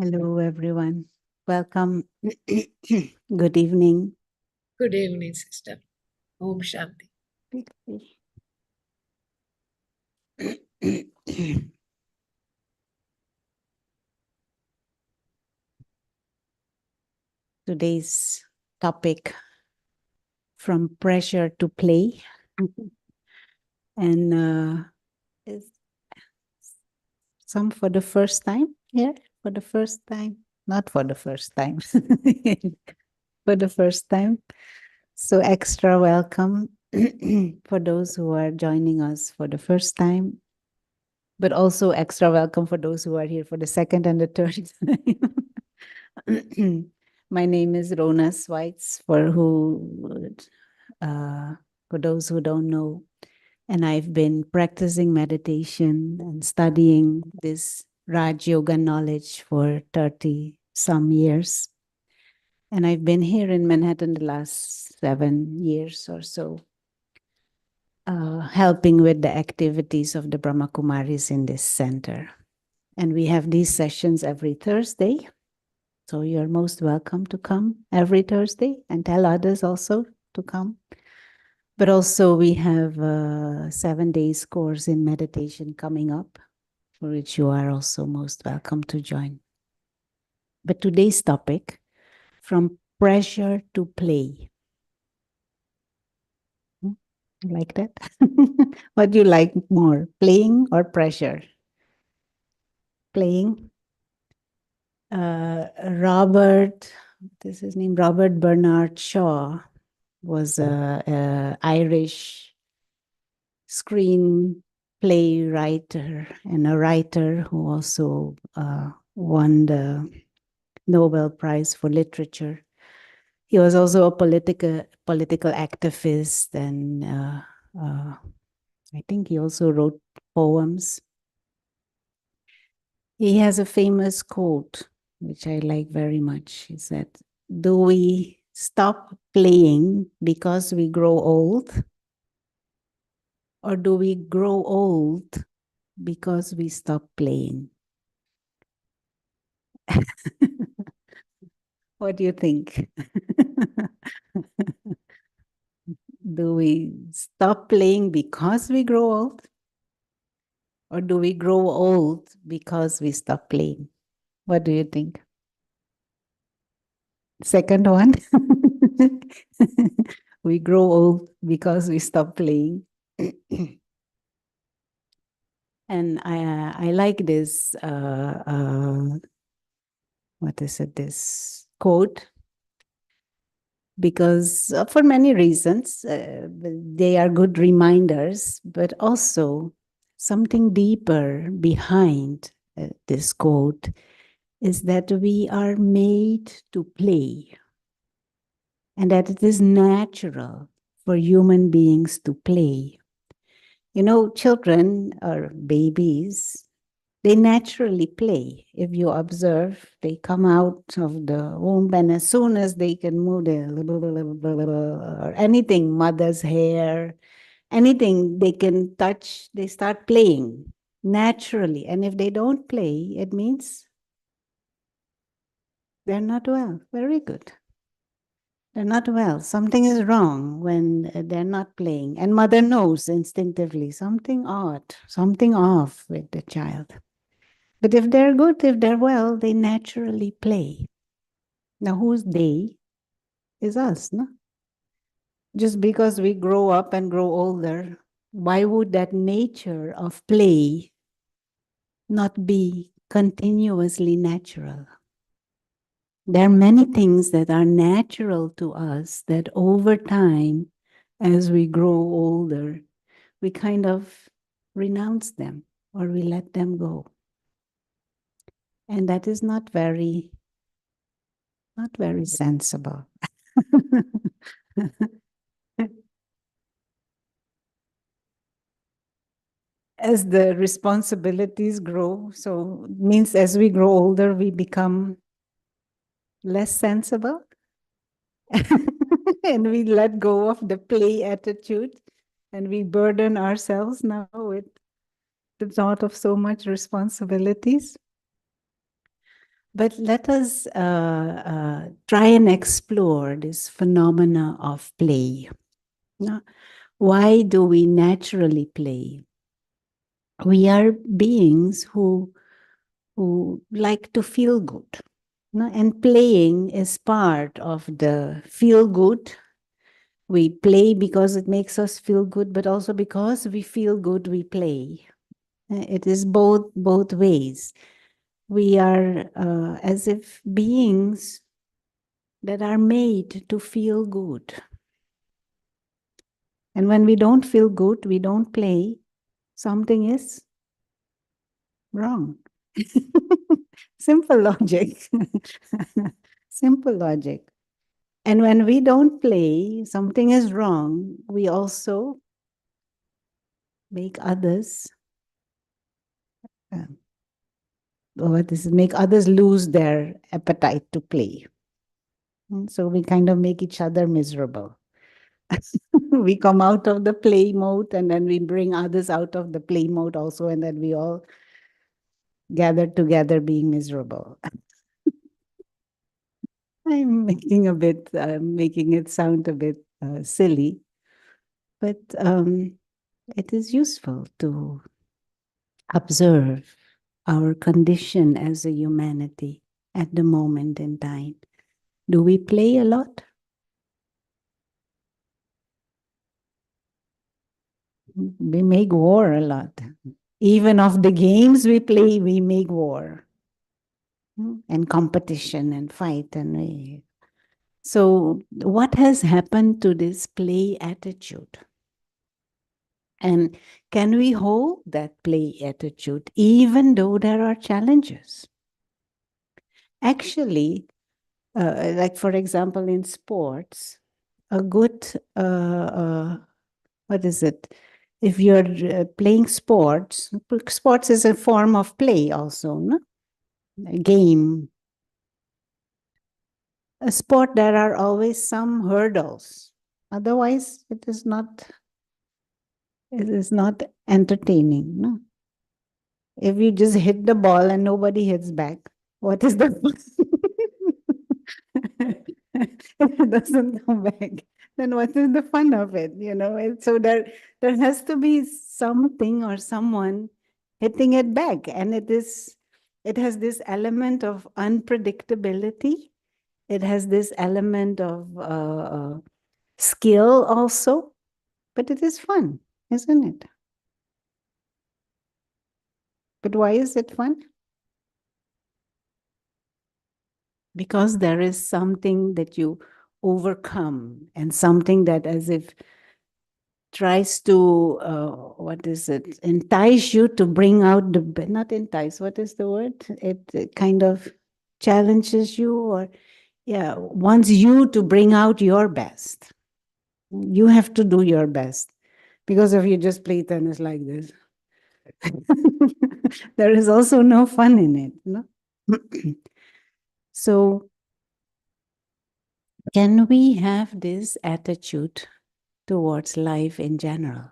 Hello, everyone. Welcome. Good evening. Good evening, sister. Om Shanti. Today's topic, from pressure to play. And is some for the first time here, for the first time, not for the first time, for the first time. So extra welcome for those who are joining us for the first time, but also extra welcome for those who are here for the second and the third time. My name is Rona Sweitz, for those who don't know. And I've been practicing meditation and studying this Raj Yoga knowledge for 30 some years. And I've been here in Manhattan the last 7 years or so, helping with the activities of the Brahma Kumaris in this center. And we have these sessions every Thursday. So you're most welcome to come every Thursday and tell others also to come. But also we have a 7 days course in meditation coming up, for which you are also most welcome to join. But today's topic, from pressure to play. Like that? What do you like more, playing or pressure? Playing. Robert, what is his name? Robert Bernard Shaw was a Irish screenplay writer and a writer who also won the Nobel Prize for Literature. He was also a political activist, and I think he also wrote poems. He has a famous quote, which I like very much. He said, "Do we stop playing because we grow old? Or do we grow old because we stop playing?" What do you think? Do we stop playing because we grow old? Or do we grow old because we stop playing? What do you think? Second one. We grow old because we stop playing. And I like this, what is it, this quote, because for many reasons, they are good reminders, but also something deeper behind this quote is that we are made to play, and that it is natural for human beings to play. You know, children or babies, they naturally play. If you observe, they come out of the womb, and as soon as they can move their or anything, mother's hair, anything they can touch, they start playing naturally. And if they don't play, it means they're not well. Very good. They're not well. Something is wrong when they're not playing. And mother knows instinctively something odd, something off with the child. But if they're good, if they're well, they naturally play. Now, who's they is us, no? Just because we grow up and grow older, why would that nature of play not be continuously natural? There are many things that are natural to us that over time, as we grow older, we kind of renounce them or we let them go. And that is not very sensible. As the responsibilities grow, so means as we grow older, we become less sensible and we let go of the play attitude and we burden ourselves now with the thought of so much responsibilities. But let us try and explore this phenomena of play. Now, why do we naturally play? We are beings who like to feel good. No? And playing is part of the feel good. We play because it makes us feel good, but also because we feel good, we play. It is both ways. We are as if beings that are made to feel good. And when we don't feel good, we don't play, something is wrong. Simple logic. Simple logic. And when we don't play, something is wrong. We also make others, uh, what is it, make others lose their appetite to play. So we kind of make each other miserable. We come out of the play mode and then we bring others out of the play mode also, and then we all gather together being miserable. I'm making it sound a bit silly, but it is useful to observe our condition as a humanity at the moment in time. Do we play a lot? We make war a lot. Even of the games we play, we make war. And competition and fight and so what has happened to this play attitude? And can we hold that play attitude even though there are challenges? Actually, like for example, in sports, a good, what is it? If you're playing sports, sports is a form of play also, no? A game. A sport, there are always some hurdles. Otherwise, it is not entertaining, no? If you just hit the ball and nobody hits back, what is the fun? If it doesn't come back, then what is the fun of it? And so there has to be something or someone hitting it back, and it has this element of unpredictability. It has this element of skill also, but it is fun, isn't it? But why is it fun? Because there is something that you overcome and something that as if tries to what is it, entice you to bring out not entice, what is the word, it kind of challenges you, or yeah, wants you to bring out your best. You have to do your best, because if you just play tennis like this, there is also no fun in it, no? So can we have this attitude towards life in general?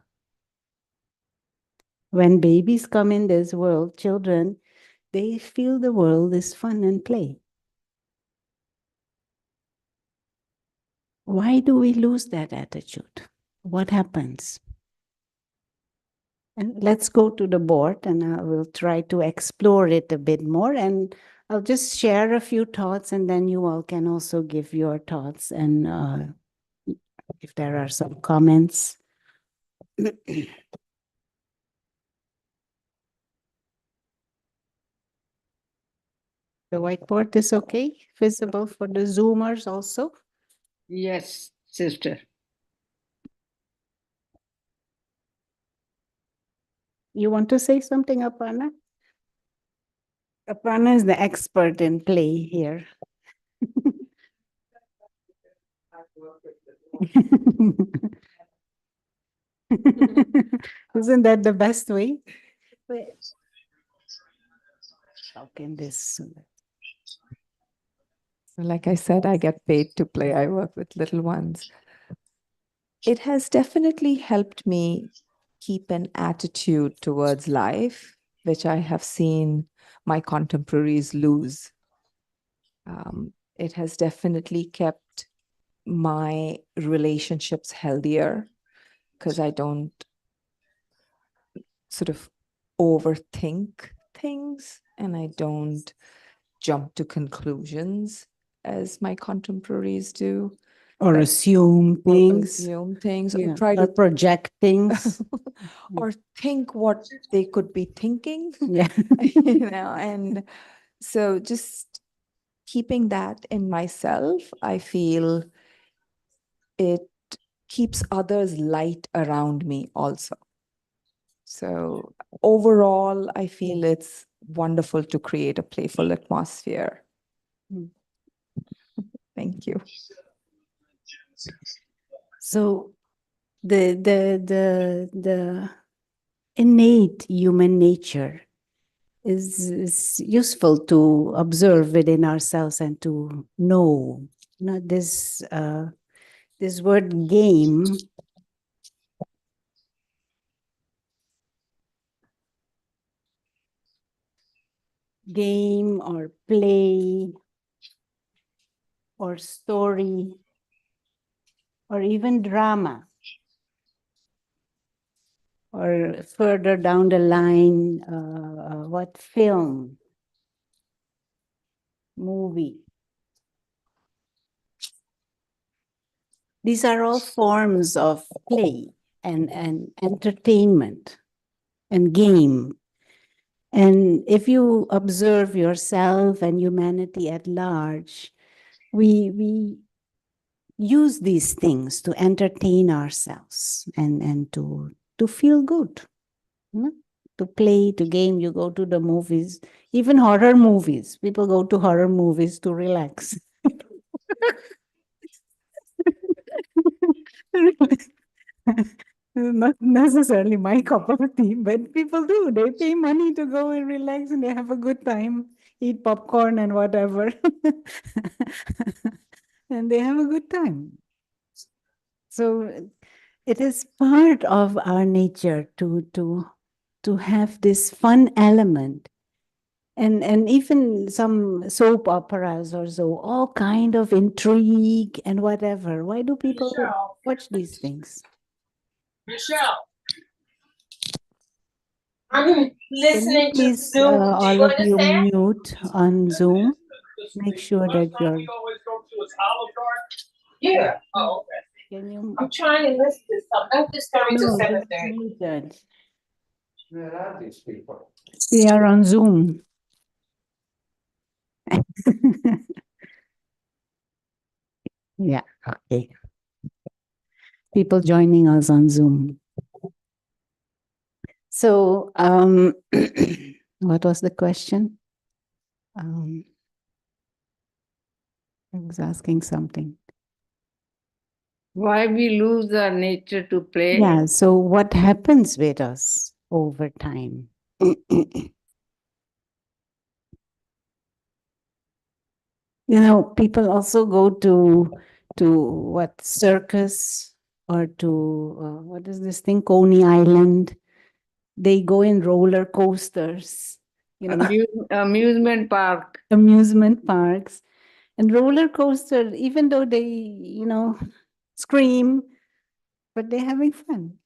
When babies come in this world, children, they feel the world is fun and play. Why do we lose that attitude? What happens? And let's go to the board and I will try to explore it a bit more. And I'll just share a few thoughts and then you all can also give your thoughts. And if there are some comments. The whiteboard is okay, visible for the Zoomers also. Yes, sister. You want to say something, Aparna? Aparna is the expert in play here. Isn't that the best way? How can this? Like I said, I get paid to play. I work with little ones. It has definitely helped me keep an attitude towards life, which I have seen my contemporaries lose. It has definitely kept my relationships healthier because I don't sort of overthink things and I don't jump to conclusions as my contemporaries do. Or Like, assume or things. assume things or Yeah, try or to project things. or think what they could be thinking. Yeah. And so just keeping that in myself, I feel it keeps others light around me also. So overall, I feel it's wonderful to create a playful atmosphere. Mm. Thank you. So the innate human nature is useful to observe within ourselves and to know. This this word game or play or story or even drama, or further down the line, what film, movie. These are all forms of play and entertainment and game. And if you observe yourself and humanity at large, we use these things to entertain ourselves and to feel good. You know? To play, to game, you go to the movies, even horror movies. People go to horror movies to relax. Not necessarily my cup of tea, but people do. They pay money to go and relax and they have a good time, eat popcorn and whatever. And they have a good time. So it is part of our nature to have this fun element. And even some soap operas or so, all kind of intrigue and whatever. Why do people watch these things? Michelle, I'm Can you listening to please, Zoom. Do all you of you understand? mute on Zoom? Make sure that you're. Yeah. Oh, okay. Can you? I'm trying to listen to something. I'm just coming to No, just 7:30. mute it. We are on Zoom. Yeah, okay. People joining us on Zoom. So, what was the question? I was asking something. Why we lose our nature to play? Yeah, so what happens with us over time? People also go to what, circus, or to what is this thing, Coney Island. They go in roller coasters, Amusement park. amusement parks, and roller coaster. Even though they scream, but they're having fun.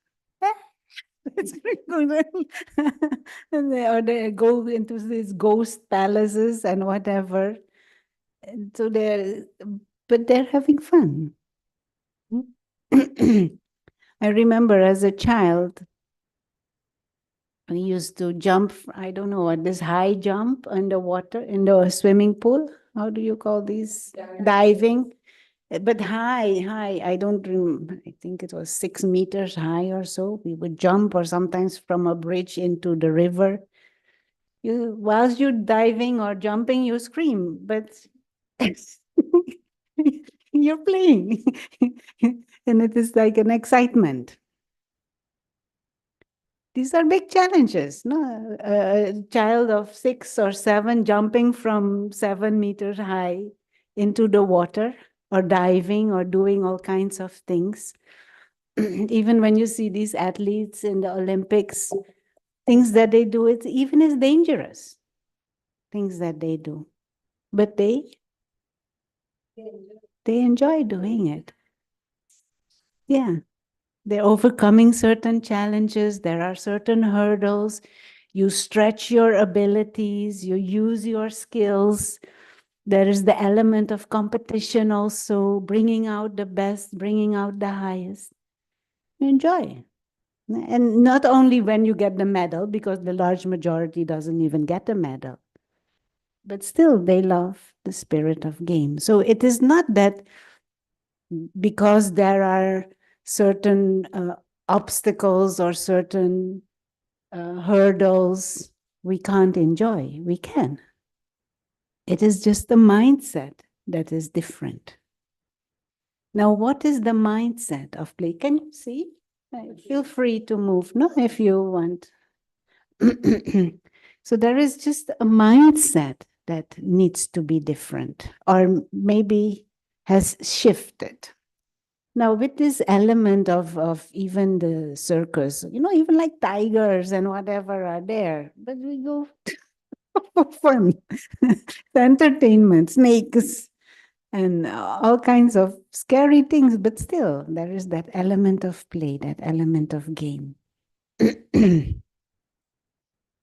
It's going on. Or they go into these ghost palaces and whatever. And so but they're having fun. I remember as a child, I used to jump, I don't know what, this high jump underwater in the swimming pool. How do you call these? Diving. But high, I don't remember. I think it was 6 meters high or so. We would jump, or sometimes from a bridge into the river. Whilst you're diving or jumping, you scream, but you're playing. And it is like an excitement. These are big challenges, no? A child of 6 or 7 jumping from 7 meters high into the water, or diving, or doing all kinds of things. Even when you see these athletes in the Olympics, things that they do, it's even is dangerous, things that they do. But they They enjoy doing it. Yeah. They're overcoming certain challenges. There are certain hurdles. You stretch your abilities, you use your skills. There is the element of competition also, bringing out the best, bringing out the highest. You enjoy. And not only when you get the medal, because the large majority doesn't even get a medal, but still they love the spirit of game. So it is not that because there are certain obstacles or certain hurdles we can't enjoy. We can. It is just the mindset that is different. Now, what is the mindset of play? Can you see? Feel free to move, no, if you want. So there is just a mindset that needs to be different, or maybe has shifted. Now, with this element of even the circus, even like tigers and whatever are there, but we go for fun, entertainment, snakes, and all kinds of scary things, but still, there is that element of play, that element of game.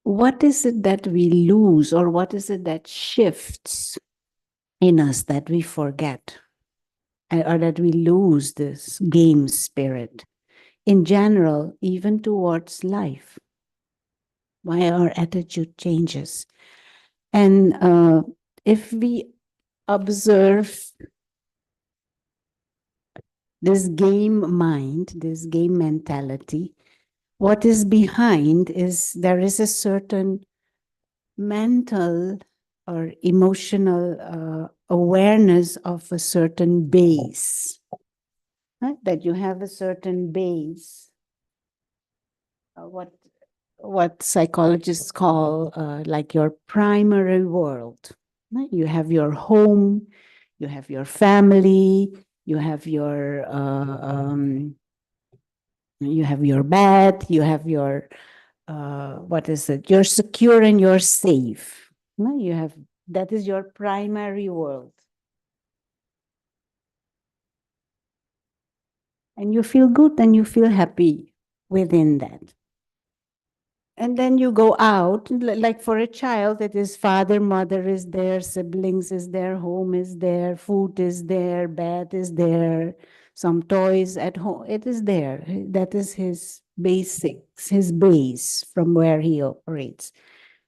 What is it that we lose, or what is it that shifts in us that we forget, or that we lose this game spirit in general, even towards life? Why our attitude changes. And if we observe this game mind, this game mentality, what is behind is there is a certain mental or emotional awareness of a certain base, right? That you have a certain base, what psychologists call like your primary world. Right? You have your home, you have your family, you have your bed, you have your what is it? You're secure and you're safe. No, you have that is your primary world. And you feel good and you feel happy within that. And then you go out, like for a child, it is father, mother is there, siblings is there, home is there, food is there, bed is there, some toys at home. It is there. That is his basics, his base from where he operates.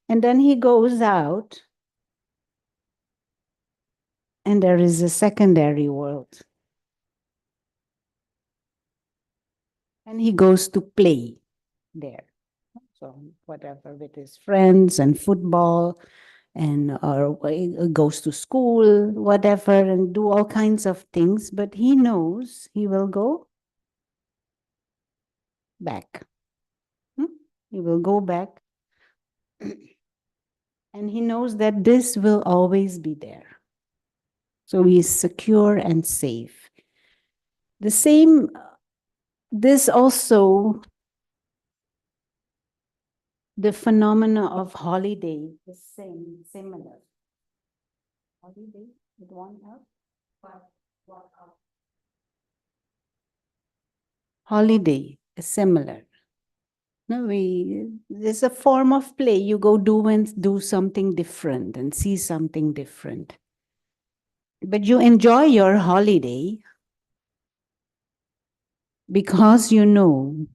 And then he goes out, and there is a secondary world. And he goes to play there. So whatever, with his friends and football, and or goes to school, whatever, and do all kinds of things. But he knows he will go back. He will go back. And he knows that this will always be there. So he is secure and safe. The same, this also, the phenomena of holiday is similar. Holiday, it won't help. Holiday is similar. No, it's a form of play. You go do something different and see something different. But you enjoy your holiday because you know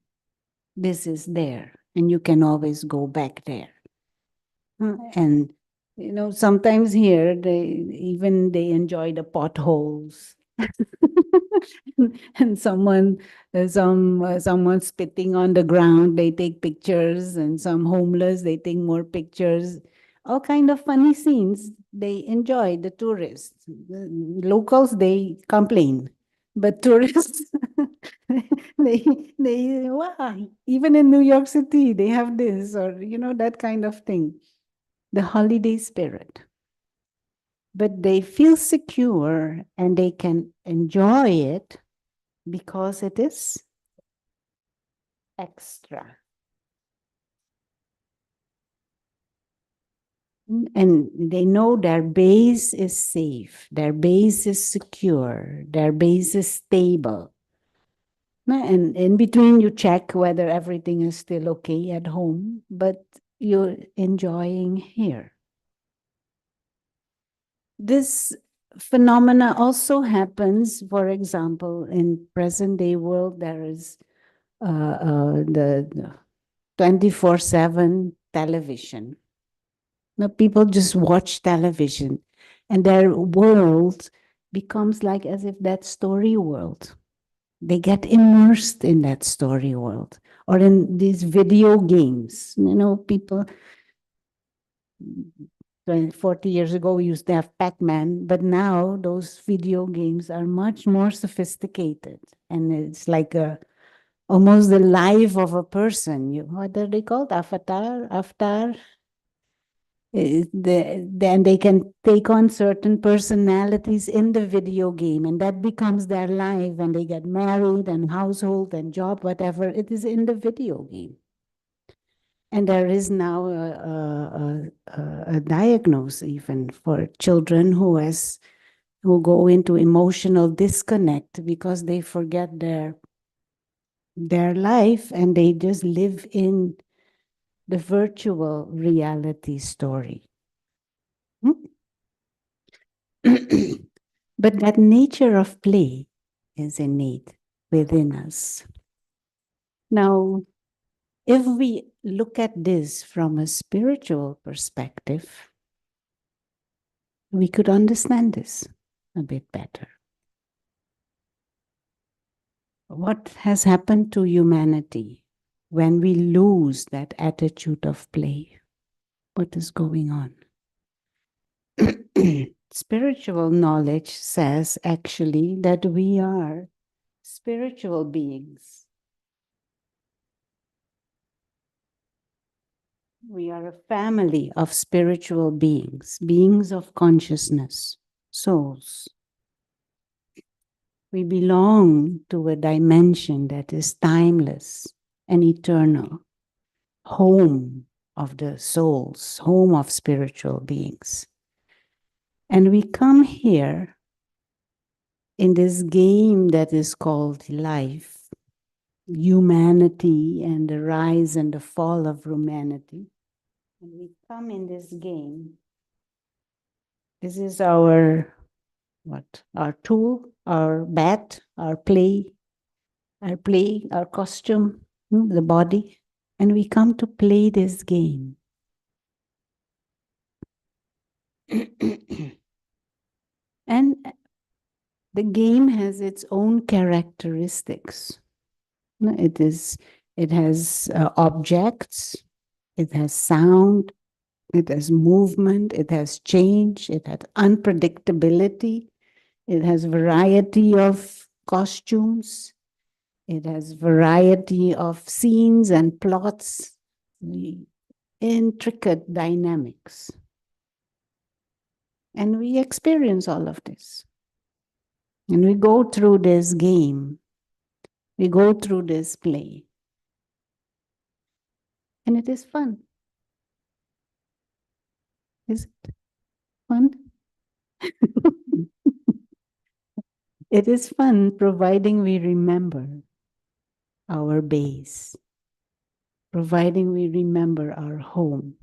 this is there and you can always go back there. And sometimes here they enjoy the potholes. And someone spitting on the ground, they take pictures, and some homeless, they take more pictures. All kind of funny scenes they enjoy. The tourists, the locals, they complain, but tourists, wow, even in New York City they have this, or that kind of thing, the holiday spirit. But they feel secure and they can enjoy it because it is extra. And they know their base is safe, their base is secure, their base is stable. And in between, you check whether everything is still okay at home, but you're enjoying here. This phenomena also happens, for example, in present day world, there is the 24/7 television. Now people just watch television and their world becomes like as if that story world. They get immersed in that story world or in these video games. People 40 years ago, we used to have Pac-Man, but now those video games are much more sophisticated. And it's like almost the life of a person. What are they called? Avatar? Then they can take on certain personalities in the video game, and that becomes their life, and they get married and household and job, whatever it is in the video game. And there is now a diagnosis even for children who go into emotional disconnect because they forget their life and they just live in the virtual reality story. But that nature of play is innate within us. Now, if we look at this from a spiritual perspective, we could understand this a bit better. What has happened to humanity when we lose that attitude of play? What is going on? Spiritual knowledge says actually that we are spiritual beings. We are a family of spiritual beings, beings of consciousness, souls. We belong to a dimension that is timeless and eternal, home of the souls, home of spiritual beings. And we come here in this game that is called life, humanity, and the rise and the fall of humanity. And we come in this game. This is our tool, our bat, our costume, the body. And we come to play this game. And the game has its own characteristics. It has objects, it has sound, it has movement, it has change, it has unpredictability, it has variety of costumes, it has variety of scenes and plots, intricate dynamics. And we experience all of this. And we go through this game. We go through this play. And it is fun. Is it fun? It is fun providing we remember our base, providing we remember our home.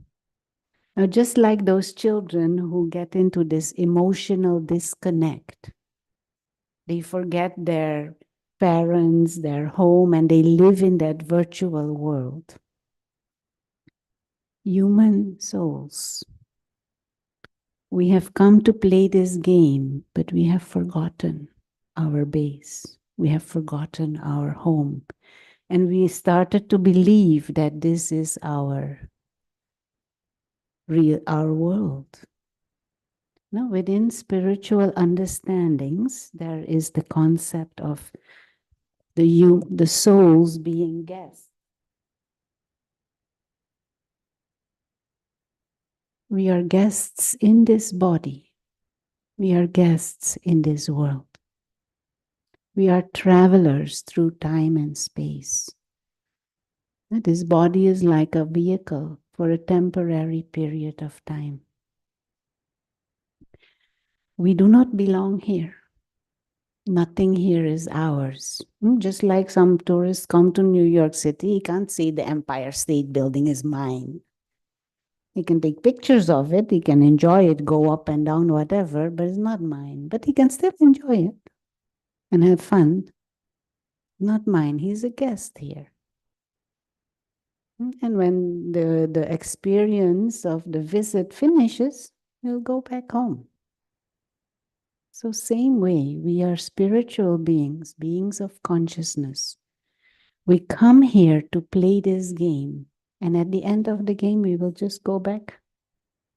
Now, just like those children who get into this emotional disconnect, they forget their parents, their home, and they live in that virtual world. Human souls. We have come to play this game, but we have forgotten our base. We have forgotten our home. And we started to believe that this is our world. Now, within spiritual understandings, there is the concept of the souls being guests. We are guests in this body. We are guests in this world. We are travelers through time and space. This body is like a vehicle for a temporary period of time. We do not belong here. Nothing here is ours. Just like some tourists come to New York City, he can't say the Empire State Building is mine. He can take pictures of it, he can enjoy it, go up and down, whatever, but it's not mine. But he can still enjoy it and have fun. Not mine, he's a guest here. And when the experience of the visit finishes, he'll go back home. So same way, we are spiritual beings, beings of consciousness. We come here to play this game. And at the end of the game, we will just go back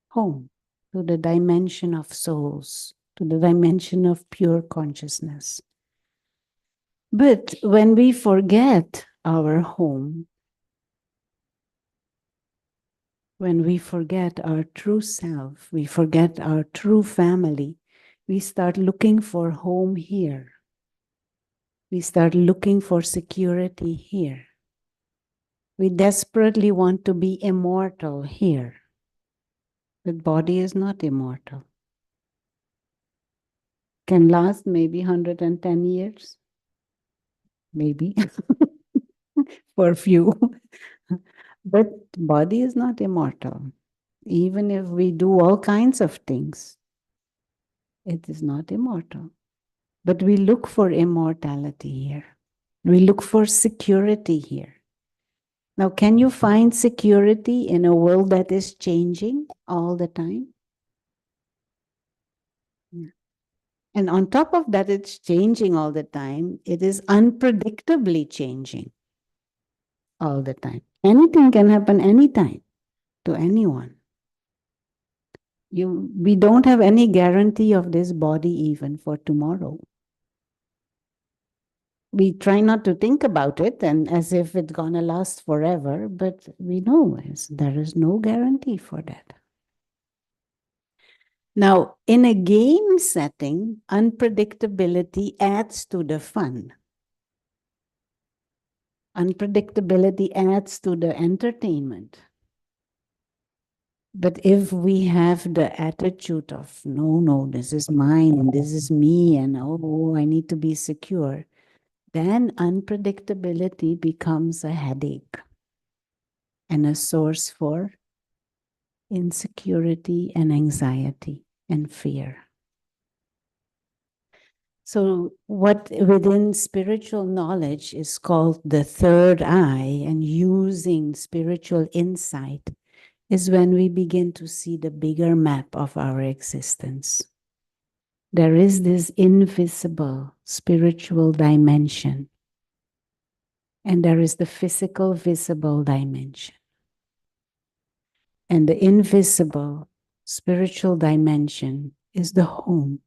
home to the dimension of souls, to the dimension of pure consciousness. But when we forget our home, when we forget our true self, we forget our true family, we start looking for home here. We start looking for security here. We desperately want to be immortal here. But body is not immortal. Can last maybe 110 years. Maybe. For a few. But body is not immortal. Even if we do all kinds of things, it is not immortal. But we look for immortality here. We look for security here. Now, can you find security in a world that is changing all the time? Yeah. And on top of that, it's changing all the time. It is unpredictably changing all the time. Anything can happen anytime to anyone. We don't have any guarantee of this body even for tomorrow. We try not to think about it and as if it's gonna last forever, but we know there is no guarantee for that. Now, in a game setting, unpredictability adds to the fun. Unpredictability adds to the entertainment. But if we have the attitude of, no, this is mine and this is me and oh, I need to be secure, then unpredictability becomes a headache and a source for insecurity and anxiety and fear. So what within spiritual knowledge is called the third eye, and using spiritual insight is when we begin to see the bigger map of our existence. There is this invisible spiritual dimension, and there is the physical visible dimension. And the invisible spiritual dimension is the home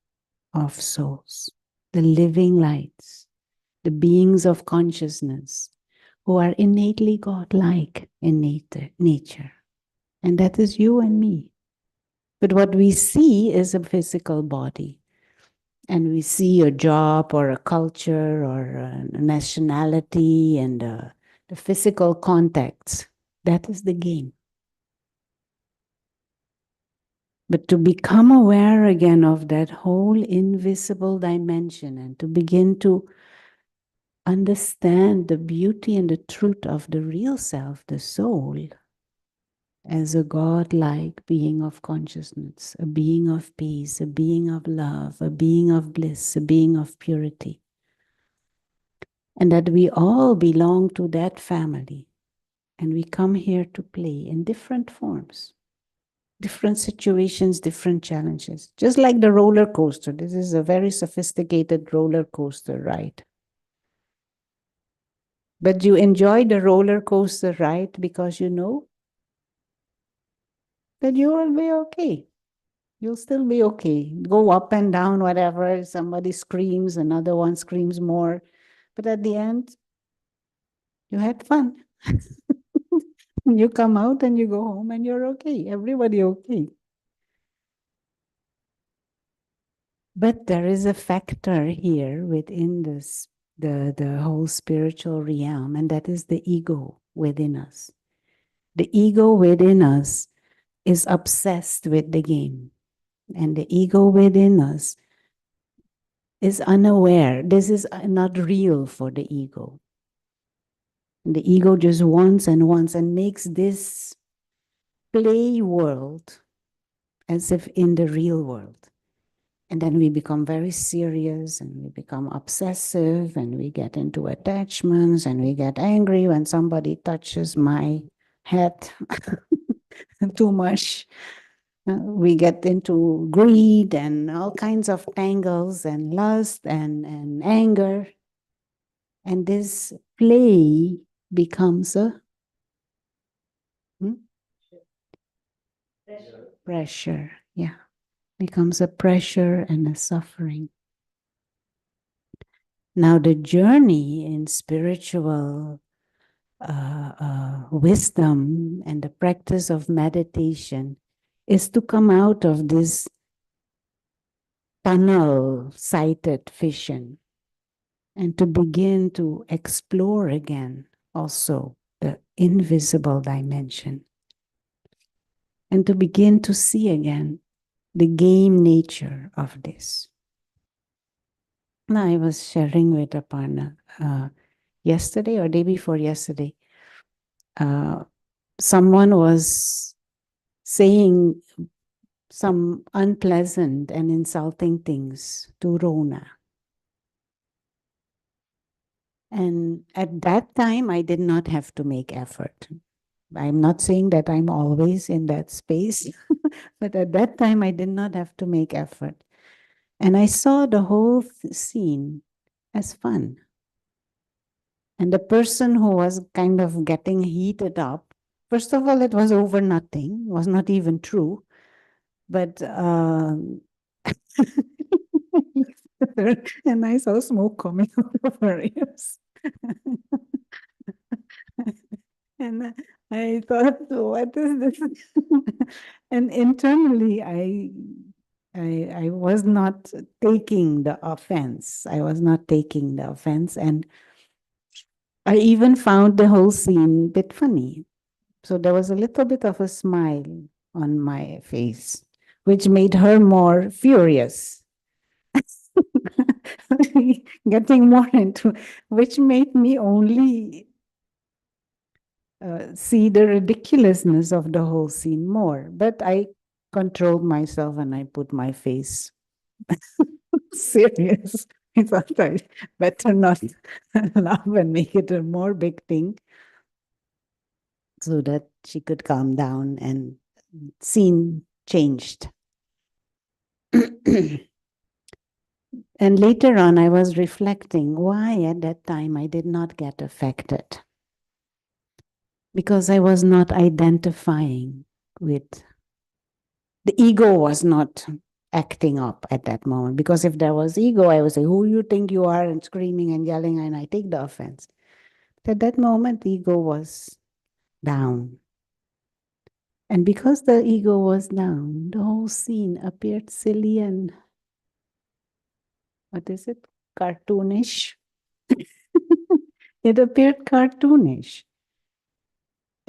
of souls, the living lights, the beings of consciousness who are innately godlike in nature. And that is you and me. But what we see is a physical body. And we see a job or a culture or a nationality and the physical contacts. That is the game. But to become aware again of that whole invisible dimension and to begin to understand the beauty and the truth of the real self, the soul, as a God-like being of consciousness, a being of peace, a being of love, a being of bliss, a being of purity. And that we all belong to that family. And we come here to play in different forms. Different situations, different challenges. Just like the roller coaster. This is a very sophisticated roller coaster ride. But you enjoy the roller coaster ride because you know that you will be okay. You'll still be okay. Go up and down, whatever. Somebody screams, another one screams more. But at the end, you had fun. You come out and you go home and you're okay. Everybody okay. But there is a factor here within this, the whole spiritual realm, and that is the ego within us. The ego within us is obsessed with the game. And the ego within us is unaware. This is not real for the ego. And the ego just wants and makes this play world as if in the real world. And then we become very serious and we become obsessive and we get into attachments and we get angry when somebody touches my head too much. We get into greed and all kinds of tangles and lust and anger. And this play becomes a pressure. Yeah. Becomes a pressure and a suffering. Now, the journey in spiritual wisdom and the practice of meditation is to come out of this tunnel-sighted vision and to begin to explore again also the invisible dimension and to begin to see again the game nature of this. Now, I was sharing with Aparna yesterday or day before yesterday, someone was saying some unpleasant and insulting things to Rona. And at that time, I did not have to make effort. I'm not saying that I'm always in that space, but at that time, I did not have to make effort. And I saw the whole scene as fun. And the person who was kind of getting heated up, first of all, it was over nothing, was not even true. But and I saw smoke coming out of her ears. And I thought, what is this? And internally, I was not taking the offense. I was not taking the offense. And I even found the whole scene a bit funny. So there was a little bit of a smile on my face, which made her more furious. Getting more into, which made me only see the ridiculousness of the whole scene more. But I controlled myself and I put my face serious. I thought I better not laugh and make it a more big thing so that she could calm down and scene changed. And later on, I was reflecting why at that time I did not get affected. Because I was not identifying with, the ego was not acting up at that moment. Because if there was ego, I would say, who you think you are, and screaming and yelling, and I take the offense. But at that moment, the ego was down. And because the ego was down, the whole scene appeared silly and, what is it, cartoonish. It appeared cartoonish.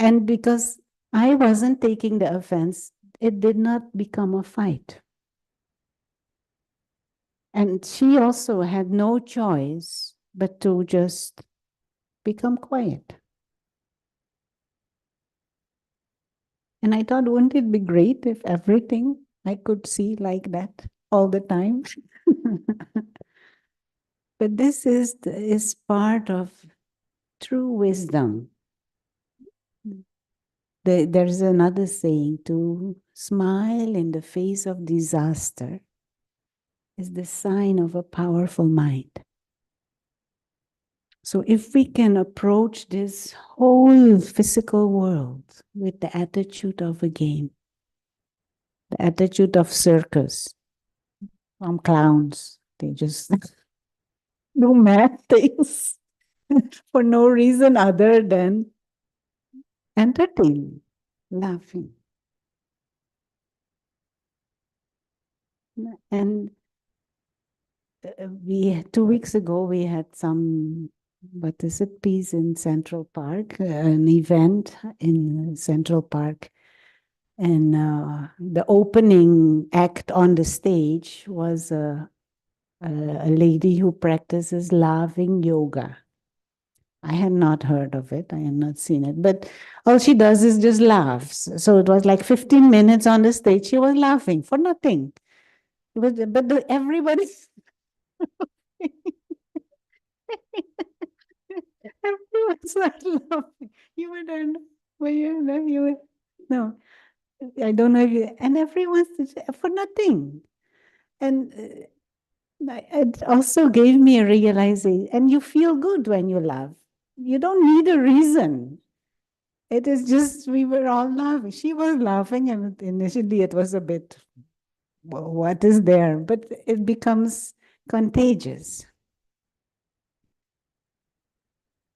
And because I wasn't taking the offense, it did not become a fight. And she also had no choice but to just become quiet. And I thought, wouldn't it be great if everything I could see like that all the time? But this is part of true wisdom. There's another saying, to smile in the face of disaster is the sign of a powerful mind. So if we can approach this whole physical world with the attitude of a game, the attitude of circus, from clowns, they just do mad things for no reason other than entertaining, laughing. And 2 weeks ago, we had some, what is it, peace in Central Park, an event in Central Park And the opening act on the stage was a lady who practices laughing yoga. I had not heard of it. I had not seen it. But all she does is just laughs. So it was like 15 minutes on the stage. She was laughing for nothing. Everybody everyone started laughing. You were there. Were you there? You were, no, I don't know if you, and everyone for nothing. And it also gave me a realization, and you feel good when you laugh. You don't need a reason. It is just, we were all laughing. She was laughing, and initially it was a bit, what is there? But it becomes contagious.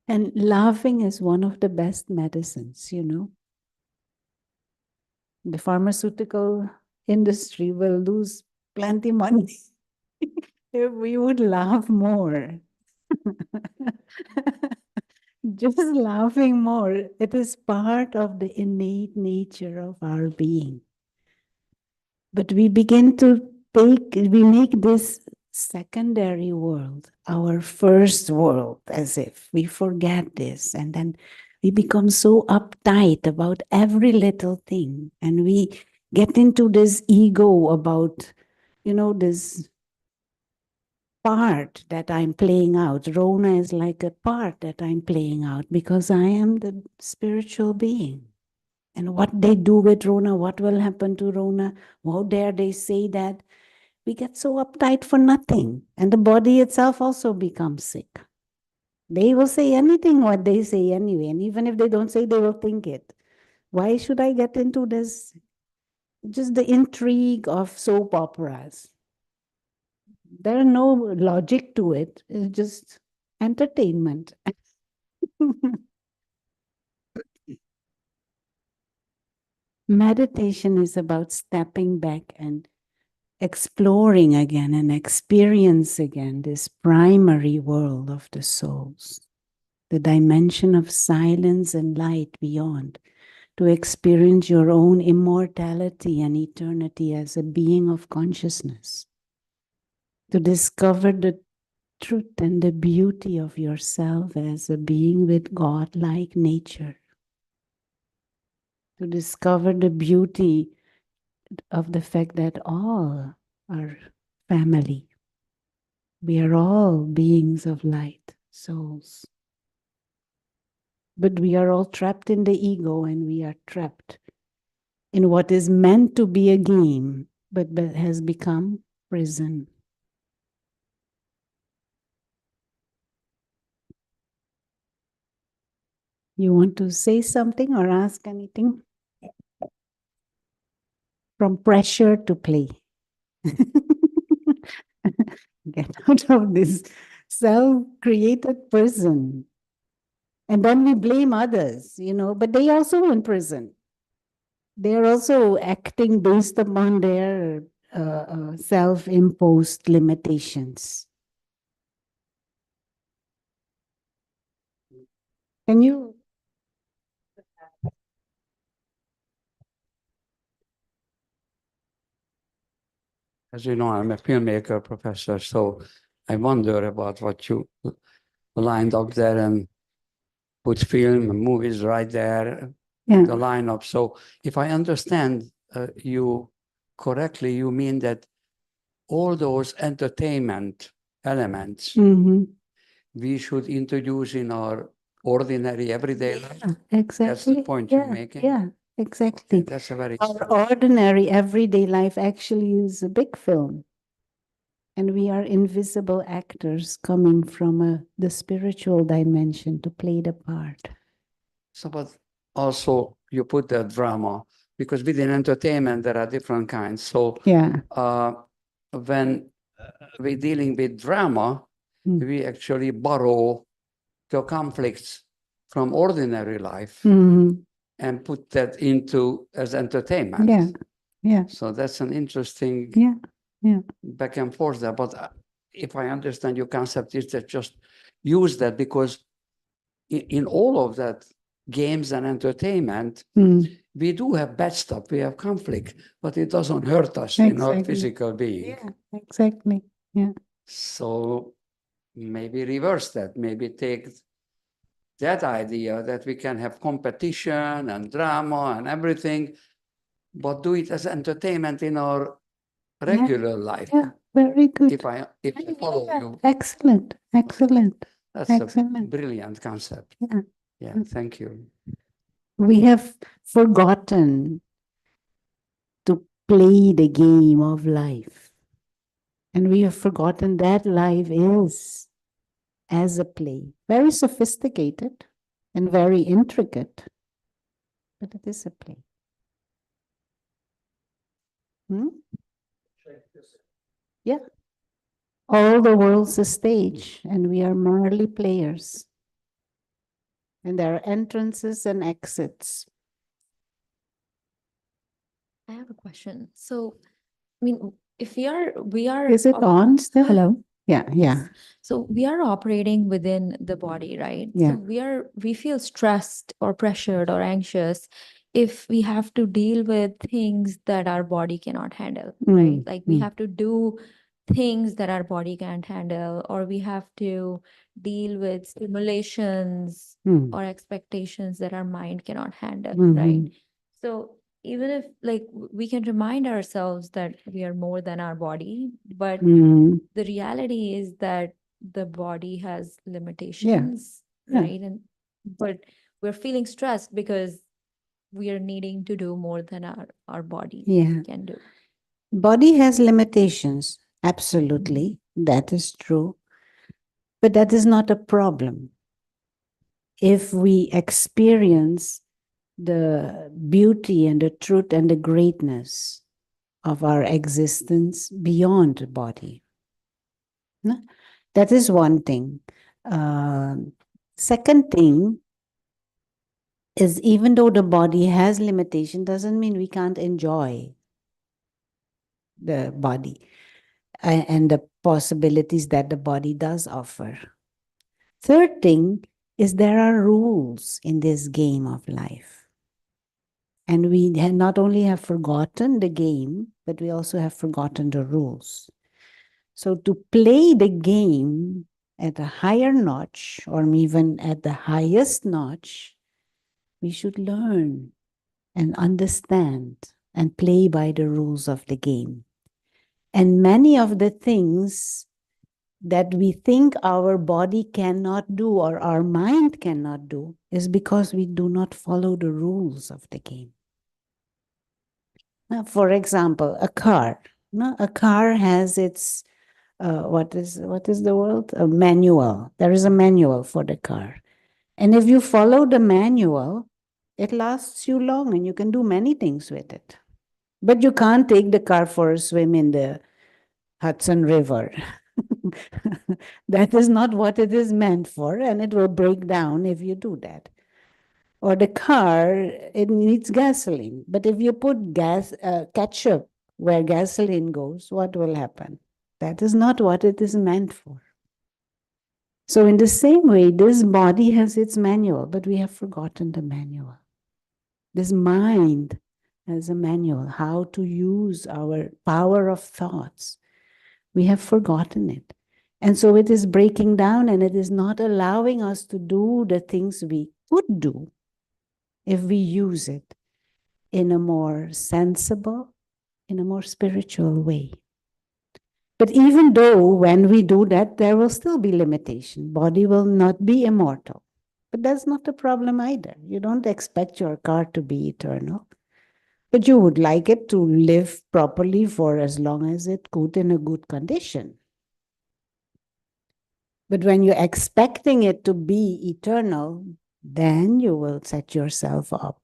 And laughing is one of the best medicines, you know. The pharmaceutical industry will lose plenty money if we would laugh more. Just laughing more. It is part of the innate nature of our being. But we begin to we make this secondary world our first world, as if we forget this. And then we become so uptight about every little thing. And we get into this ego about, you know, this part that I'm playing out. Rona is like a part that I'm playing out because I am the spiritual being. And what they do with Rona, what will happen to Rona, how dare they say that? We get so uptight for nothing. And the body itself also becomes sick. They will say anything what they say anyway. And even if they don't say, they will think it. Why should I get into this? Just the intrigue of soap operas. There's no logic to it. It's just entertainment. Meditation is about stepping back and exploring again and experience again this primary world of the souls, the dimension of silence and light beyond, to experience your own immortality and eternity as a being of consciousness, to discover the truth and the beauty of yourself as a being with God-like nature, to discover the beauty of the fact that all are family. We are all beings of light, souls. But we are all trapped in the ego, and we are trapped in what is meant to be a game, but has become prison. You want to say something or ask anything? From pressure to play. Get out of this self-created prison. And then we blame others, you know, but they also in prison. They're also acting based upon their self-imposed limitations. Can you? As you know, I'm a filmmaker professor, so I wonder about what you lined up there and put film and movies right there, Yeah. the lineup. So if I understand you correctly, you mean that all those entertainment elements we should introduce in our ordinary everyday life? Exactly. That's the point you're making? Yeah, exactly. Okay, that's a very... Our ordinary everyday life actually is a big film. And we are invisible actors coming from the spiritual dimension to play the part. So, but also you put that drama, because within entertainment, there are different kinds. So yeah, when we're dealing with drama, we actually borrow the conflicts from ordinary life and put that into as entertainment. Yeah, yeah. So that's an interesting back and forth there. But if I understand your concept, is that just use that, because in all of that games and entertainment, we do have bad stuff, we have conflict, but it doesn't hurt us in our Exactly. physical being. Yeah, exactly. Yeah. So maybe reverse that, maybe take that idea that we can have competition and drama and everything, but do it as entertainment in our regular life. Yeah, very good. If I follow you, Excellent, excellent. that's a Excellent. brilliant concept. Yeah. Yeah, thank you. We have forgotten to play the game of life. And we have forgotten that life is as a play. Very sophisticated and very intricate, but it is a play. Yeah. All the world's a stage, and we are merely players. And there are entrances and exits. I have a question. So, I mean, if we are. Is it on still? Hello. Yeah, yeah. So we are operating within the body, right? Yeah. So we feel stressed or pressured or anxious if we have to deal with things that our body cannot handle, right? Like we have to do things that our body can't handle, or we have to deal with stimulations or expectations that our mind cannot handle, right? So even if like we can remind ourselves that we are more than our body, but the reality is that the body has limitations, Yeah. right? And but we're feeling stressed because we are needing to do more than our body can do. Body has limitations. Absolutely. That is true. But that is not a problem. If we experience the beauty and the truth and the greatness of our existence beyond the body. No? That is one thing. Second thing is, even though the body has limitation, doesn't mean we can't enjoy the body and the possibilities that the body does offer. Third thing is, there are rules in this game of life. And we not only have forgotten the game, but we also have forgotten the rules. So to play the game at a higher notch, or even at the highest notch, we should learn and understand and play by the rules of the game. And many of the things that we think our body cannot do or our mind cannot do is because we do not follow the rules of the game. Now, for example, a car. A car has its, what is the word? A manual. There is a manual for the car. And if you follow the manual, it lasts you long and you can do many things with it. But you can't take the car for a swim in the Hudson River. That is not what it is meant for, and it will break down if you do that. Or the car, it needs gasoline. But if you put ketchup where gasoline goes, what will happen? That is not what it is meant for. So in the same way, this body has its manual, but we have forgotten the manual. This mind has a manual, how to use our power of thoughts. We have forgotten it. And so it is breaking down, and it is not allowing us to do the things we could do if we use it in a more sensible, in a more spiritual way. But even though when we do that, there will still be limitation. Body will not be immortal. But that's not the problem either. You don't expect your car to be eternal. But you would like it to live properly for as long as it could in a good condition. But when you're expecting it to be eternal, then you will set yourself up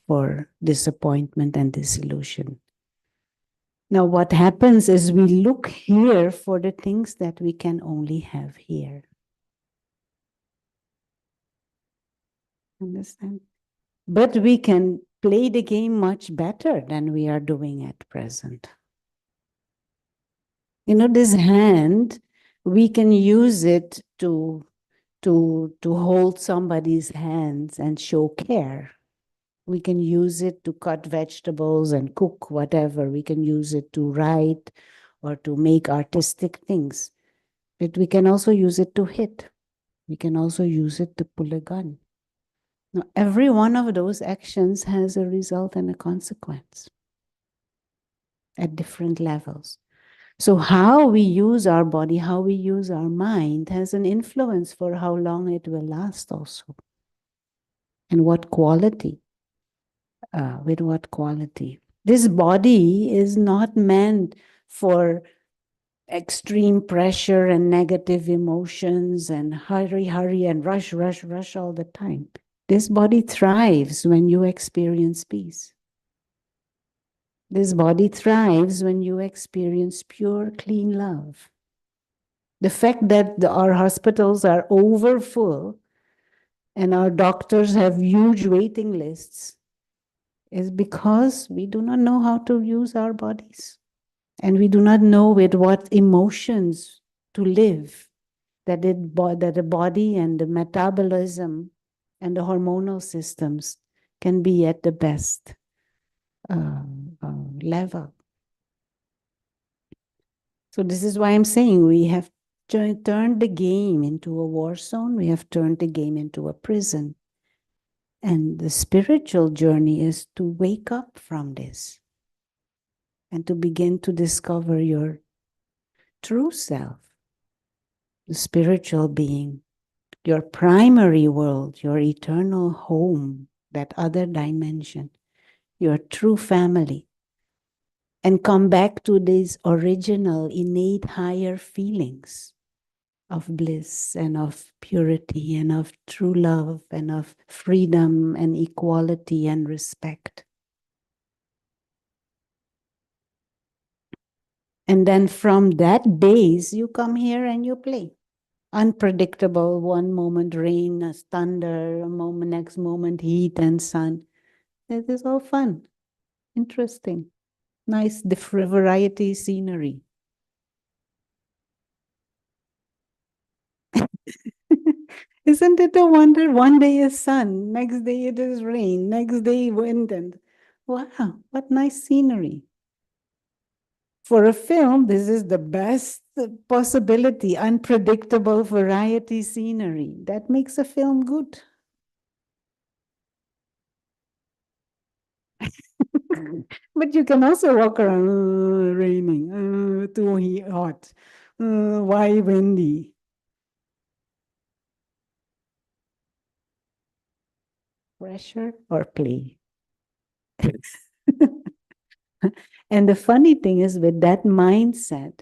for disappointment and disillusion. Now, what happens is we look here for the things that we can only have here. Understand? But we can play the game much better than we are doing at present. This hand, we can use it to hold somebody's hands and show care We can use it to cut vegetables and cook whatever. We can use it to write or to make artistic things. But we can also use it to hit. We can also use it to pull a gun. Now, every one of those actions has a result and a consequence at different levels. So how we use our body, how we use our mind has an influence for how long it will last also. And what quality, with what quality. This body is not meant for extreme pressure and negative emotions and hurry, hurry and rush, rush, rush all the time. This body thrives when you experience peace. This body thrives when you experience pure, clean love. The fact that our hospitals are overfull and our doctors have huge waiting lists is because we do not know how to use our bodies. And we do not know with what emotions to live, that the body and the metabolism and the hormonal systems can be at the best level. So this is why I'm saying we have turned the game into a war zone. We have turned the game into a prison. And the spiritual journey is to wake up from this and to begin to discover your true self, the spiritual being, your primary world, your eternal home, that other dimension, your true family, and come back to these original, innate, higher feelings of bliss and of purity and of true love and of freedom and equality and respect. And then from that base, you come here and you play. Unpredictable, one moment rain, thunder, a moment, next moment heat and sun. It is all fun, interesting, nice, different variety scenery. Isn't it a wonder? One day is sun, next day it is rain, next day wind, and wow, what nice scenery. For a film, this is the best possibility, unpredictable variety scenery. That makes a film good. But you can also walk around, raining, too hot, why windy? Pressure or play? And the funny thing is, with that mindset,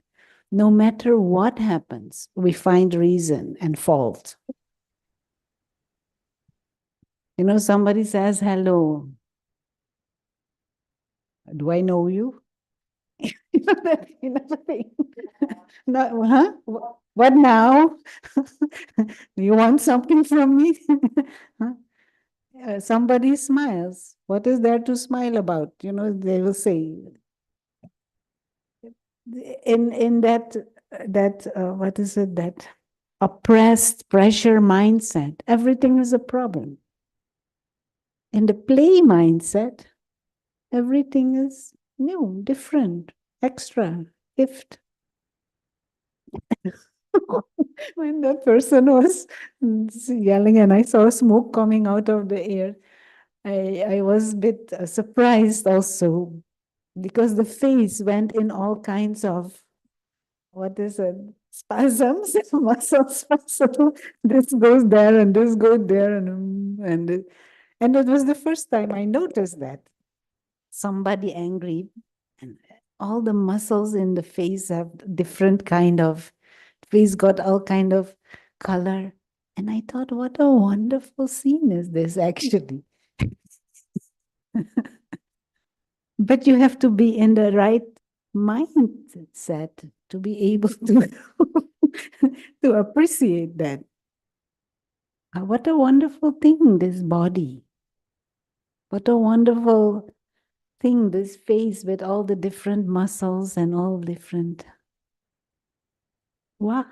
no matter what happens, we find reason and fault. You know, somebody says, hello. Do I know you? You know that kind of thing. No, huh? What now? Do you want something from me? Huh? Somebody smiles. What is there to smile about? You know, they will say. In that what is it, that oppressed pressure mindset, everything is a problem. In the play mindset, everything is new, different, extra, gift. When that person was yelling and I saw smoke coming out of the air, I was a bit surprised also, because the face went in all kinds of, what is it, spasms, muscle spasm. This goes there and this goes there, and it was the first time I noticed that somebody angry and all the muscles in the face have different kind of, face got all kind of color, and I thought, what a wonderful scene is this actually. But you have to be in the right mindset to be able to to appreciate that. What a wonderful thing, this body. What a wonderful thing, this face with all the different muscles and all different. Wow.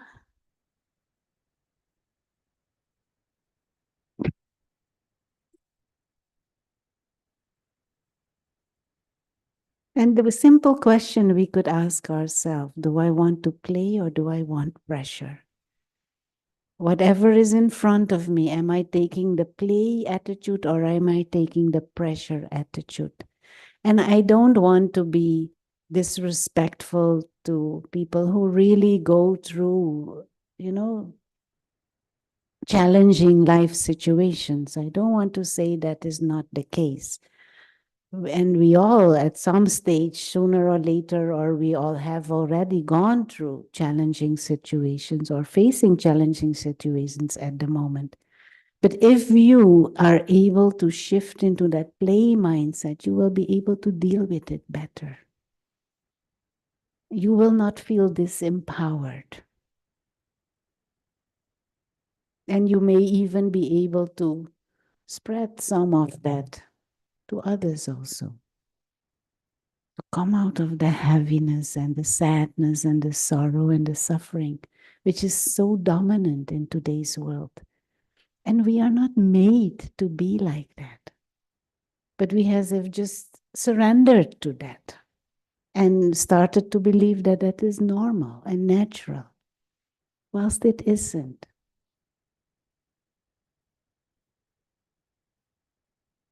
And the simple question we could ask ourselves, do I want to play or do I want pressure? Whatever is in front of me, am I taking the play attitude or am I taking the pressure attitude? And I don't want to be disrespectful to people who really go through, challenging life situations. I don't want to say that is not the case. And we all, at some stage, sooner or later, or we all have already gone through challenging situations or facing challenging situations at the moment. But if you are able to shift into that play mindset, you will be able to deal with it better. You will not feel disempowered. And you may even be able to spread some of that to others also. To come out of the heaviness and the sadness and the sorrow and the suffering, which is so dominant in today's world. And we are not made to be like that. But we have just surrendered to that and started to believe that that is normal and natural, whilst it isn't.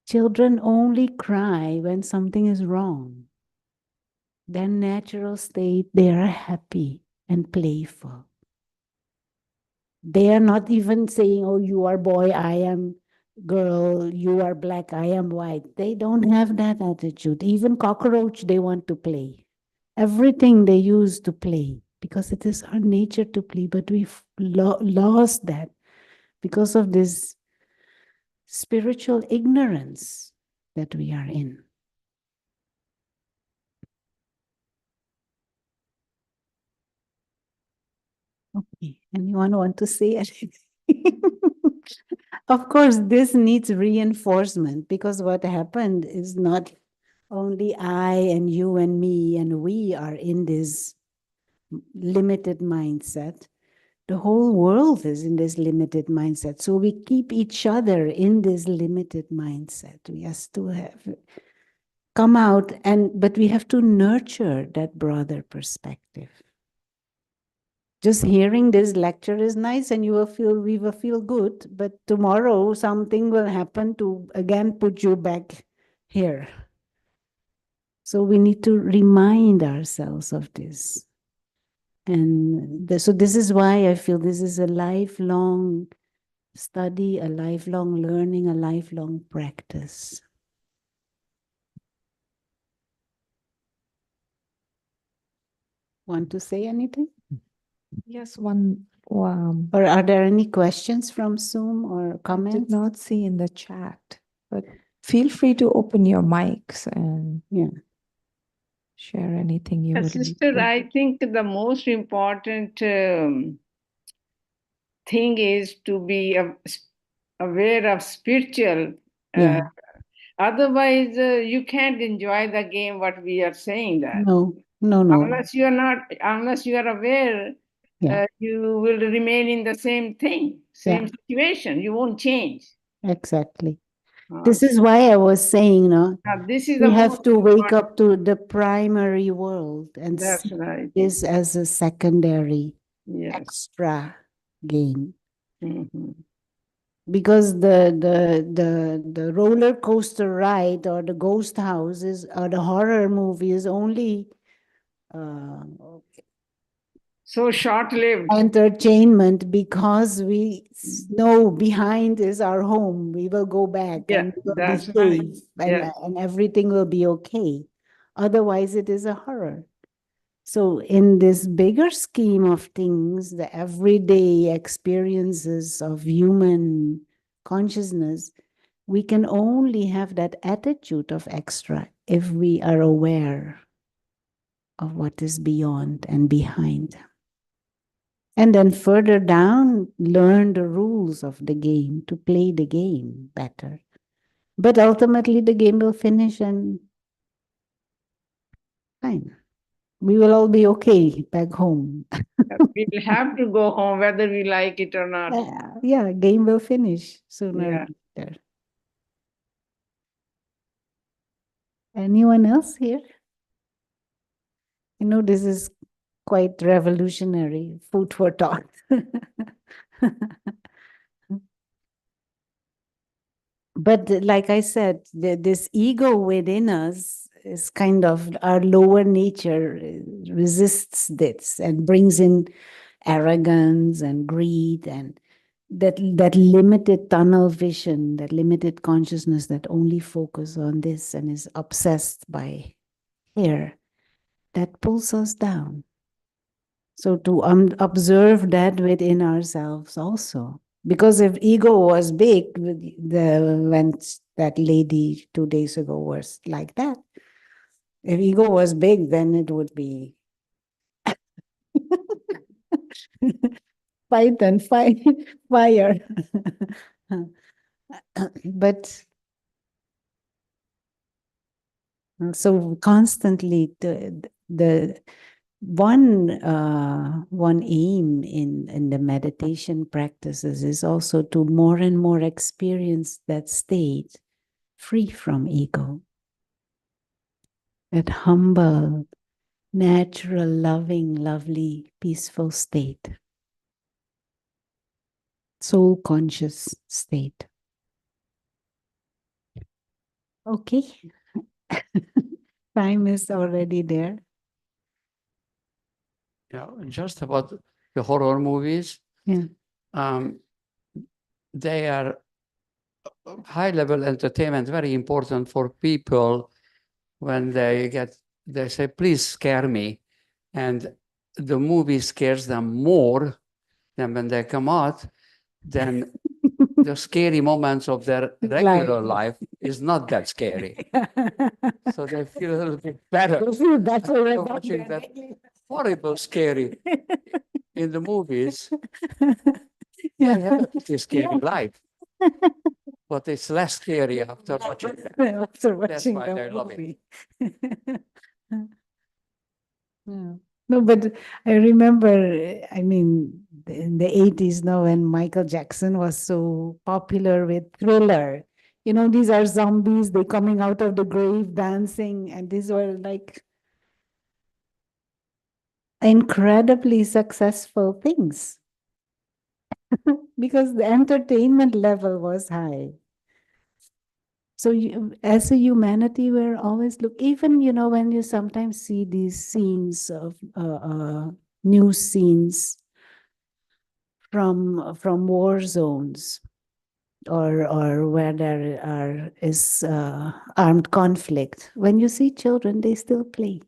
Children only cry when something is wrong. Their natural state, they are happy and playful. They are not even saying, oh, you are boy, I am girl, you are black, I am white. They don't have that attitude. Even cockroach, they want to play. Everything they use to play because it is our nature to play, but we've lost that because of this spiritual ignorance that we are in. Okay, anyone want to say anything? Of course, this needs reinforcement because what happened is not only I and you and me and we are in this limited mindset. The whole world is in this limited mindset. So we keep each other in this limited mindset. We have to have come out but we have to nurture that broader perspective. Just hearing this lecture is nice and we will feel good, but tomorrow something will happen to again put you back here. So we need to remind ourselves of this. And so this is why I feel this is a lifelong study, a lifelong learning, a lifelong practice. Want to say anything? Yes, one. Or are there any questions from Zoom or I comments? did not see in the chat, but feel free to open your mics and share anything you would Sister, like. I think the most important thing is to be aware of spiritual. Otherwise, you can't enjoy the game. What we are saying that No. unless you are aware, you will remain in the same thing, same situation. You won't change. Exactly. This is why I was saying, this is we the have most to wake important. up to the primary world and That's see right. this as a secondary extra game. Mm-hmm. Because the roller coaster ride or the ghost houses or the horror movie is only so short-lived entertainment because we know behind is our home. We will go back and we will be safe and everything will be okay. Otherwise, it is a horror. So in this bigger scheme of things, the everyday experiences of human consciousness, we can only have that attitude of extra if we are aware of what is beyond and behind. And then further down, learn the rules of the game to play the game better. But ultimately, the game will finish and fine. We will all be okay back home. We will have to go home whether we like it or not. Yeah, game will finish sooner or later. Anyone else here? This is quite revolutionary, food for thought. But like I said, this ego within us is kind of our lower nature resists this and brings in arrogance and greed and that limited tunnel vision, that limited consciousness that only focus on this and is obsessed by here, that pulls us down. So to observe that within ourselves also. Because if ego was big, when that lady 2 days ago was like that, if ego was big, then it would be fight and fight, fire. But so constantly the one aim in the meditation practices is also to more and more experience that state free from ego, that humble, natural, loving, lovely, peaceful state, soul conscious state. Okay. Time is already there. Yeah, just about the horror movies. Yeah. They are high-level entertainment, very important for people when they say, please scare me. And the movie scares them more than when they come out, then the scary moments of their regular life is not that scary. So they feel a little bit better. That's After watching that horrible scary in the movies. Yeah. They have a pretty scary life. But it's less scary after watching it. After That's watching why the they love it. movie. Yeah. No, but I remember, I mean, in the 80s, when Michael Jackson was so popular with Thriller. These are zombies, they coming out of the grave dancing, and these were like incredibly successful things because the entertainment level was high. So as a humanity, we're always even, when you sometimes see these scenes of news scenes from war zones or where there is armed conflict, when you see children, they still play.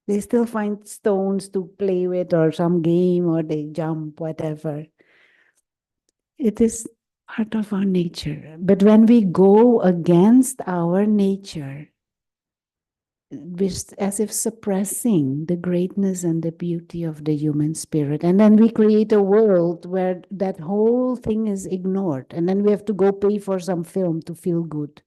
They still find stones to play with or some game, or they jump, whatever. It is part of our nature. But when we go against our nature, as if suppressing the greatness and the beauty of the human spirit. And then we create a world where that whole thing is ignored. And then we have to go pay for some film to feel good.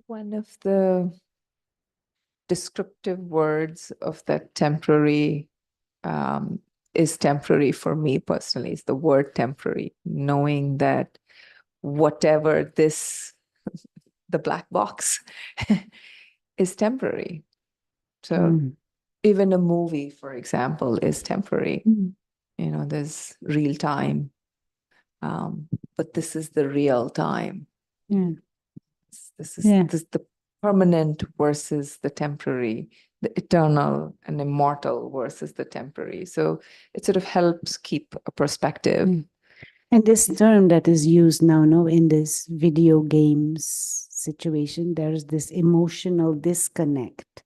One of the descriptive words of that temporary is temporary for me personally, is the word temporary, knowing that whatever the black box is temporary. So even a movie, for example, is temporary. There's real time, but this is the real time. This is the permanent versus the temporary, the eternal and immortal versus the temporary. So it sort of helps keep a perspective. And this term that is used now, in this video games situation, there's this emotional disconnect.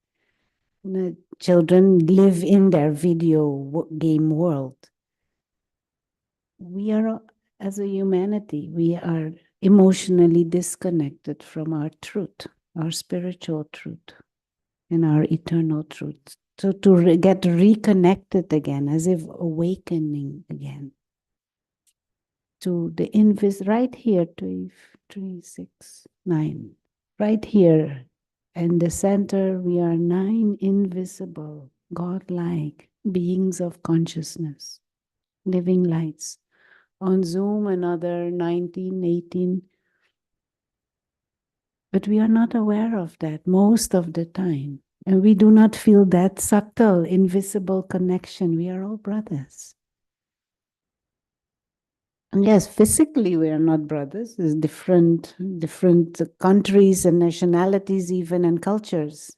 Children live in their video game world. We are, as a humanity, we are emotionally disconnected from our truth, our spiritual truth, and our eternal truth. So to get reconnected again, as if awakening again to the right here, 3, 6, 9, right here. In the center, we are 9 invisible, godlike beings of consciousness, living lights, On Zoom, another 19, 18. But we are not aware of that most of the time. And we do not feel that subtle, invisible connection. We are all brothers. And yes, physically we are not brothers. There's different countries and nationalities even and cultures.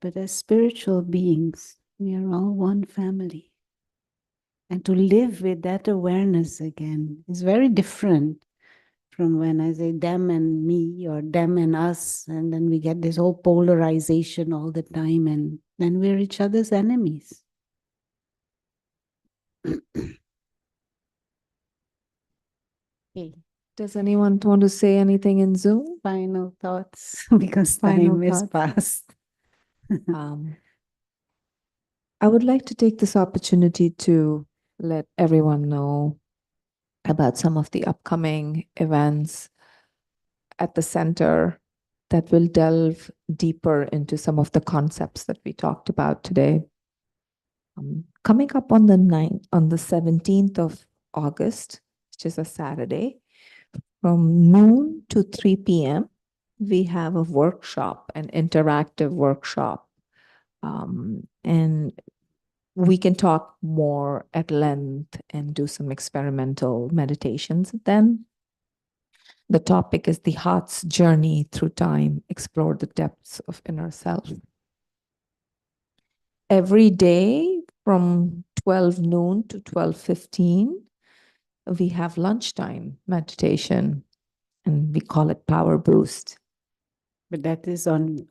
But as spiritual beings, we are all one family. And to live with that awareness again is very different from when I say them and me or them and us, and then we get this whole polarization all the time, and then we're each other's enemies. Okay. Does anyone want to say anything in Zoom? Final thoughts, because Final time is thoughts. past. I would like to take this opportunity to let everyone know about some of the upcoming events at the center that will delve deeper into some of the concepts that we talked about today. Coming up on the 17th of August, which is a Saturday, from noon to 3 p.m., we have a workshop, an interactive workshop. And we can talk more at length and do some experimental meditations. Then the topic is the heart's journey through time, explore the depths of inner self. Every day from 12 noon to 12:15, we have lunchtime meditation, and we call it Power Boost. But that is on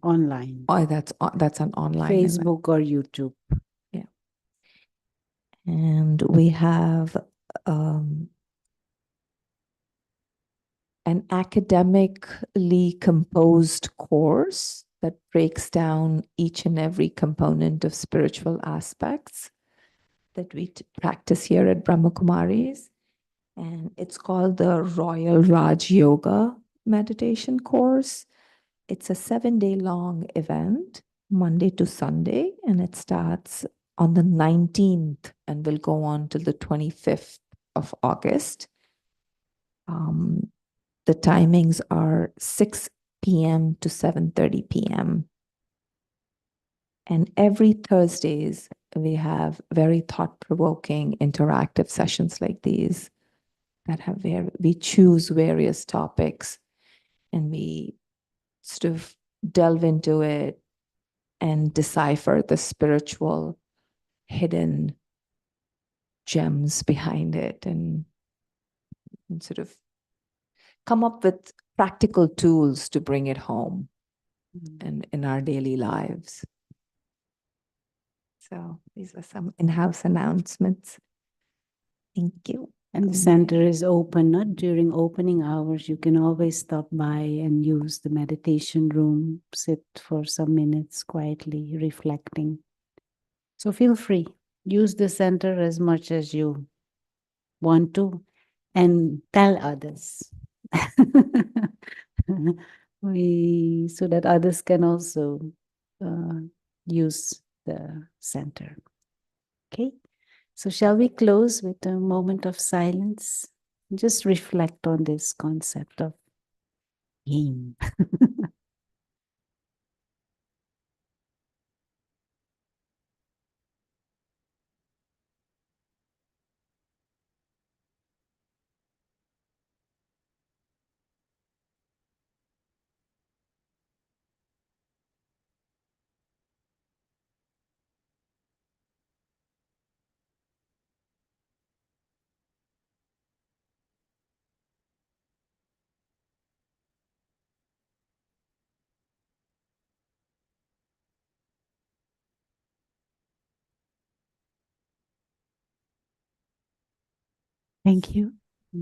online. Oh, that's an online event. Facebook or YouTube. Yeah. And we have an academically composed course that breaks down each and every component of spiritual aspects that we practice here at Brahma Kumaris. And it's called the Royal Raj Yoga meditation course. It's a 7-day long event, Monday to Sunday, and it starts on the 19th and will go on till the 25th of August. The timings are 6 p.m. to 7:30 p.m. And every Thursdays, we have very thought-provoking interactive sessions like these that have we choose various topics and we sort of delve into it and decipher the spiritual hidden gems behind it and sort of come up with practical tools to bring it home and in our daily lives. So these are some in-house announcements. Thank you. And the center is open, not during opening hours. You can always stop by and use the meditation room, sit for some minutes quietly, reflecting. So feel free. Use the center as much as you want to and tell others. So that others can also use the center. Okay. So shall we close with a moment of silence? Just reflect on this concept of game. Thank you.